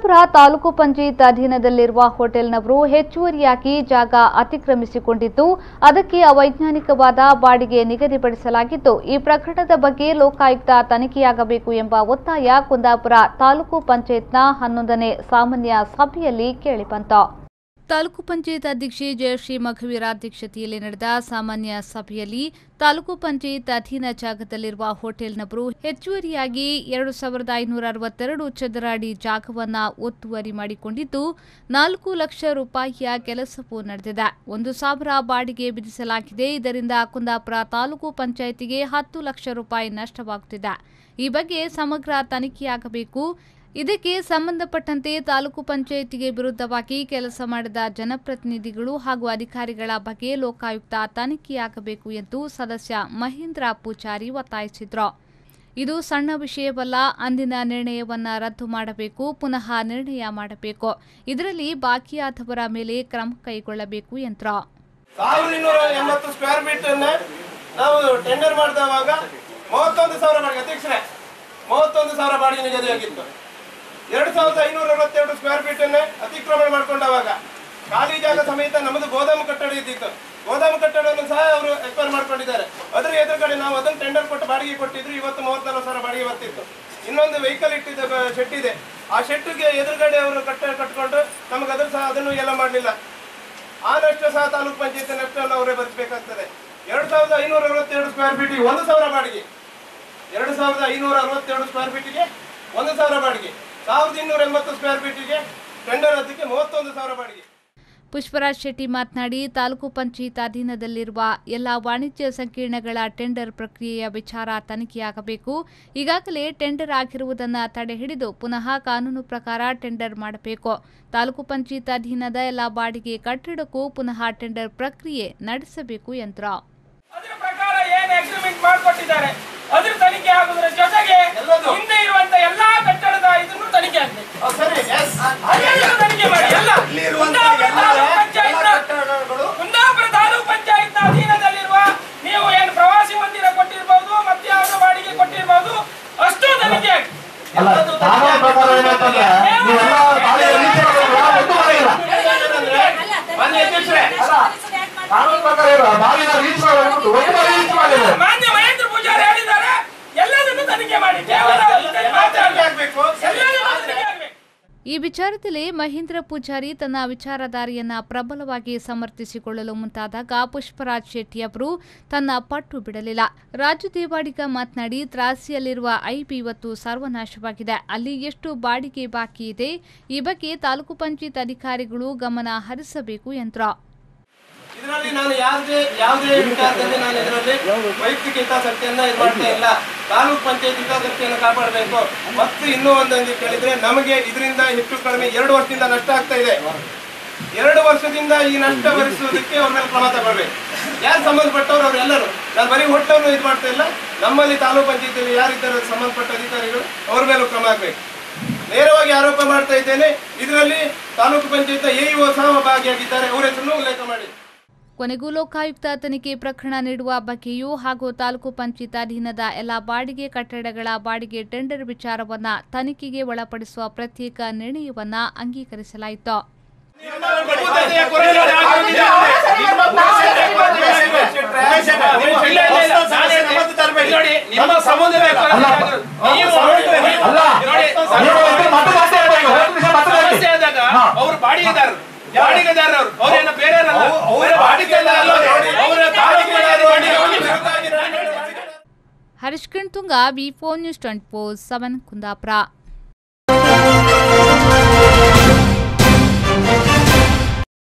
ಕುಂದಾಪುರ ತಾಲೂಕು ಪಂಚಾಯತ್ ಅಧೀನದಲ್ಲಿರುವ ಹೋಟೆಲ್ನವರು ಹೆಚ್ಚುವರಿಯಾಗಿ ಜಾಗ ಅತಿಕ್ರಮಿಸಿಕೊಂಡಿದ್ದು ಅದಕ್ಕೆ ಅವೈಜ್ಞಾನಿಕವಾದ ಬಾಡಿಗೆ ನಿಗದಿಪಡಿಸಲಾಗಿದ್ದು ಈ ಪ್ರಕರಣದ ಬಗ್ಗೆ ಲೋಕಾಯುಕ್ತ ತನಿಖೆಯಾಗಬೇಕು ಎಂಬ ಒತ್ತಾಯ ಕುಂದಾಪುರ ತಾಲೂಕು ಪಂಚಾಯತ್ನ 11ನೇ ಸಾಮಾನ್ಯ ಸಭೆಯಲ್ಲಿ ಕೇಳಿಬಂತು. ತಾಲೂಕು ಪಂಚಾಯತ್ ಅಧ್ಯಕ್ಷೆ ಜಯಶ್ರೀ ಮಘವೀರ ಅಧ್ಯಕ್ಷತೆಯಲ್ಲಿ ನಡೆದ ಸಾಮಾನ್ಯ ಸಭೆಯಲ್ಲಿ ತಾಲೂಕು ಪಂಚಾಯತ್ ಅಧೀನ ಜಾಗದಲ್ಲಿರುವ ಹೋಟೆಲ್ನವರು ಹೆಚ್ಚುವರಿಯಾಗಿ 2562 ಚದರ ಅಡಿ ಜಾಗವನ್ನು ಒತ್ತುವರಿ ಮಾಡಿಕೊಂಡಿದ್ದು 4 ಲಕ್ಷ ರೂಪಾಯಿಯ ಕೆಲಸವೂ ನಡೆದಿದೆ. 1,000 ಬಾಡಿಗೆ ವಿಧಿಸಲಾಗಿದೆ. ಇದರಿಂದ ಕುಂದಾಪುರ ತಾಲೂಕು ಪಂಚಾಯತಿಗೆ 10 ಲಕ್ಷ ರೂಪಾಯಿ ನಷ್ಟವಾಗುತ್ತಿದೆ. ಈ ಬಗ್ಗೆ ಸಮಗ್ರ ತನಿಖೆಯಾಗಬೇಕು. ಇದಕ್ಕೆ ಸಂಬಂಧಪಟ್ಟಂತೆ ತಾಲೂಕು ಪಂಚಾಯತಿಗೆ ವಿರುದ್ಧವಾಗಿ ಕೆಲಸ ಮಾಡಿದ ಜನಪ್ರತಿನಿಧಿಗಳು ಹಾಗೂ ಅಧಿಕಾರಿಗಳ ಬಗ್ಗೆ ಲೋಕಾಯುಕ್ತ ತನಿಖೆಯಾಗಬೇಕು ಎಂದು ಸದಸ್ಯ ಮಹೇಂದ್ರ ಪೂಜಾರಿ ಒತ್ತಾಯಿಸಿದರು. ಇದು ಸಣ್ಣ ವಿಷಯವಲ್ಲ. ಅಂದಿನ ನಿರ್ಣಯವನ್ನ ರದ್ದು ಮಾಡಬೇಕು, ಪುನಃ ನಿರ್ಣಯ ಮಾಡಬೇಕು. ಇದರಲ್ಲಿ ಬಾಕಿಯಾದವರ ಮೇಲೆ ಕ್ರಮ ಕೈಗೊಳ್ಳಬೇಕು ಎಂದರು. 1280 ಸ್ಕ್ವೇರ್ ಫೀಟ್ ನಾವು ಟೆಂಡರ್ ಮಾಡಿದವಾಗ 31,000 ಬಾಡಿಗೆ ಅಧ್ಯಕ್ಷರೇ 31,000 ಬಾಡಿಗೆ ನಿಗದಿಯಾಗಿತ್ತು. 2,562 ಸ್ಕ್ವೇರ್ ಫೀಟ್ ಅತಿಕ್ರಮಣ ಮಾಡಿಕೊಂಡವಾಗ ಖಾಲಿ ಜಾಗ ಸಮೇತ ನಮ್ಮದು ಗೋದಾಮು ಕಟ್ಟಡ ಇದ್ದಿತ್ತು. ಗೋದಾಮು ಕಟ್ಟಡವನ್ನು ಸಹ ಅವರು ಎಕ್ವೈರ್ ಮಾಡ್ಕೊಂಡಿದ್ದಾರೆ. ಅದರ ಎದುರುಗಡೆ ನಾವು ಅದನ್ನು ಟೆಂಡರ್ ಕೊಟ್ಟು ಬಾಡಿಗೆ ಕೊಟ್ಟಿದ್ರು. ಇವತ್ತು 34,000 ಬಾಡಿಗೆ ಬರ್ತಿತ್ತು. ಇನ್ನೊಂದು ವೆಹಿಕಲ್ ಇಟ್ಟಿದ್ದ ಶೆಡ್ ಇದೆ. ಆ ಶೆಡ್ಗೆ ಎದುರುಗಡೆ ಅವರು ಕಟ್ಕೊಂಡು ನಮಗೆ ಅದ್ರ ಸಹ ಅದನ್ನು ಎಲ್ಲ ಮಾಡಲಿಲ್ಲ. ಆ ನಷ್ಟ ಸಹ ತಾಲೂಕು ಪಂಚಾಯತ್ ನಷ್ಟವನ್ನು ಅವರೇ ಭರಿಸಬೇಕಾಗ್ತದೆ. 2,562 ಸ್ಕ್ವೇರ್ ಫೀಟಿಗೆ 1,000 ಬಾಡಿಗೆ 2,562 ಸ್ಕ್ವೇರ್ ಫೀಟಿಗೆ 1,000 ಬಾಡಿಗೆ 1,280 ಸ್ಕ್ವೇರ್ ಫೀಟಿಗೆ ಟೆಂಡರ್ ಅದಕ್ಕೆ 31,000 ಬಾಡಿಗೆ. ಪುಷ್ಪರಾಜ್ ಶೆಟ್ಟಿ ಮಾತನಾಡಿ, ತಾಲೂಕು ಪಂಚಾಯತ್ ಅಧೀನದಲ್ಲಿರುವ ಎಲ್ಲ ವಾಣಿಜ್ಯ ಸಂಕೀರ್ಣಗಳ ಟೆಂಡರ್ ಪ್ರಕ್ರಿಯೆಯ ವಿಚಾರ ತನಿಖೆಯಾಗಬೇಕು. ಈಗಾಗಲೇ ಟೆಂಡರ್ ಆಗಿರುವುದನ್ನು ತಡೆಹಿಡಿದು ಪುನಃ ಕಾನೂನು ಪ್ರಕಾರ ಟೆಂಡರ್ ಮಾಡಬೇಕು. ತಾಲೂಕು ಪಂಚಾಯತ್ ಅಧೀನದ ಎಲ್ಲ ಬಾಡಿಗೆ ಕಟ್ಟಡಕ್ಕೂ ಪುನಃ ಟೆಂಡರ್ ಪ್ರಕ್ರಿಯೆ ನಡೆಸಬೇಕು ಎಂದರು. ಅದರ ಪ್ರಕಾರ ಏನು ಅಗ್ರಿಮೆಂಟ್ ಮಾಡಿಕೊಟ್ಟಿದ್ದಾರೆ ಅದರ ತನಿಖೆ ಆಗುವುದರ ಜೊತೆಗೆ ಹಿಂದೆ ಇರುವಂತ ಎಲ್ಲಾ ಕಟ್ಟಡದ ಇದನ್ನು ತನಿಖೆ ಆಗಬೇಕು. ತನಿಖೆ ಮಾಡಿ ಎಲ್ಲ ಕುಂದಾಪುರ ತಾಲೂಕು ಪಂಚಾಯತ್ ಅಧೀನದಲ್ಲಿರುವ ನೀವು ಏನು ಪ್ರವಾಸಿ ಮಂದಿರ ಕೊಟ್ಟಿರಬಹುದು, ಮತ್ತೆ ಯಾವ ಬಾಡಿಗೆ ಕೊಟ್ಟಿರಬಹುದು, ಅಷ್ಟು ತನಿಖೆ ಆಗಿ ಮಾನ್ಯ ಮಹೇಂದ್ರ ಪೂಜಾರಿ ಹೇಳಿದ್ದಾರೆ ಎಲ್ಲದನ್ನು ತನಿಖೆ ಮಾಡಿ. ಈ ವಿಚಾರದಲ್ಲಿ ಮಹೇಂದ್ರ ಪೂಜಾರಿ ತನ್ನ ವಿಚಾರಧಾರೆಯನ್ನ ಪ್ರಬಲವಾಗಿ ಸಮರ್ಥಿಸಿಕೊಳ್ಳಲು ಮುಂತಾದಾಗ ಪುಷ್ಪರಾಜ್ ಶೆಟ್ಟಿ ಅವರು ತನ್ನ ಪಟ್ಟು ಬಿಡಲಿಲ್ಲ. ರಾಜು ದೇವಾಡಿಗ ಮಾತನಾಡಿ, ತ್ರಾಸಿಯಲ್ಲಿರುವ ಐಬಿ ಇವತ್ತು ಸರ್ವನಾಶವಾಗಿದೆ. ಅಲ್ಲಿ ಎಷ್ಟು ಬಾಡಿಗೆ ಬಾಕಿ ಇದೆ, ಈ ಬಗ್ಗೆ ತಾಲೂಕು ಪಂಚಾಯತ್ ಅಧಿಕಾರಿಗಳು ಗಮನ ಹರಿಸಬೇಕು ಎಂದರು. ಇದರಲ್ಲಿ ನಾನು ಯಾವುದೇ ವಿಚಾರದಲ್ಲಿ ನಾನು ಇದರಲ್ಲಿ ವೈಯಕ್ತಿಕ ಹಿತಾಸಕ್ತಿಯನ್ನ ಇದು ಮಾಡ್ತಾ ಇಲ್ಲ. ತಾಲೂಕು ಪಂಚಾಯತ್ ಹಿತಾಸಕ್ತಿಯನ್ನು ಕಾಪಾಡಬೇಕು. ಮತ್ತು ಇನ್ನೂ ಒಂದೊಂದು ಕೇಳಿದ್ರೆ ನಮಗೆ ಇದರಿಂದ ಹೆಚ್ಚು ಕಡಿಮೆ 2 ವರ್ಷದಿಂದ ನಷ್ಟ ಆಗ್ತಾ ಇದೆ. 2 ವರ್ಷದಿಂದ ಈ ನಷ್ಟ ಭರಿಸುವುದಕ್ಕೆ ಅವ್ರ ಮೇಲೆ ಕ್ರಮ ತಗೊಳ್ಬೇಕು. ಯಾರು ಸಂಬಂಧಪಟ್ಟವರು ಅವರೆಲ್ಲರೂ, ನಾನು ಬರೀ ಹೋಟೆಲ್ನು ಇದು ಮಾಡ್ತಾ ಇಲ್ಲ, ನಮ್ಮಲ್ಲಿ ತಾಲೂಕು ಪಂಚಾಯತಿಯಲ್ಲಿ ಯಾರಿದ್ದಾರೆ ಸಂಬಂಧಪಟ್ಟ ಅಧಿಕಾರಿಗಳು ಅವ್ರ ಮೇಲೂ ಕ್ರಮ ಆಗಬೇಕು. ನೇರವಾಗಿ ಆರೋಪ ಮಾಡ್ತಾ ಇದ್ದೇನೆ. ಇದರಲ್ಲಿ ತಾಲೂಕು ಪಂಚಾಯತ್ ಎಇಒ ಸಹ ಭಾಗಿಯಾಗಿದ್ದಾರೆ. ಅವರ ಹೆಸರನ್ನು ಉಲ್ಲೇಖ ಮಾಡಿ. ಕೊನೆಗೂ ಲೋಕಾಯುಕ್ತ ತನಿಖೆ ಪ್ರಕರಣ ನೀಡುವ ಬಗ್ಗೆಯೂ ಹಾಗೂ ತಾಲೂಕು ಪಂಚಾಯತ್ ಅಧೀನದ ಎಲ್ಲ ಬಾಡಿಗೆ ಕಟ್ಟಡಗಳ ಬಾಡಿಗೆ ಟೆಂಡರ್ ವಿಚಾರವನ್ನ ತನಿಖೆಗೆ ಒಳಪಡಿಸುವ ಪ್ರತ್ಯೇಕ ನಿರ್ಣಯವನ್ನ ಅಂಗೀಕರಿಸಲಾಯಿತು. Harish ಕಣ್ತುಂಗ, V4 News 24/7 Kundapura.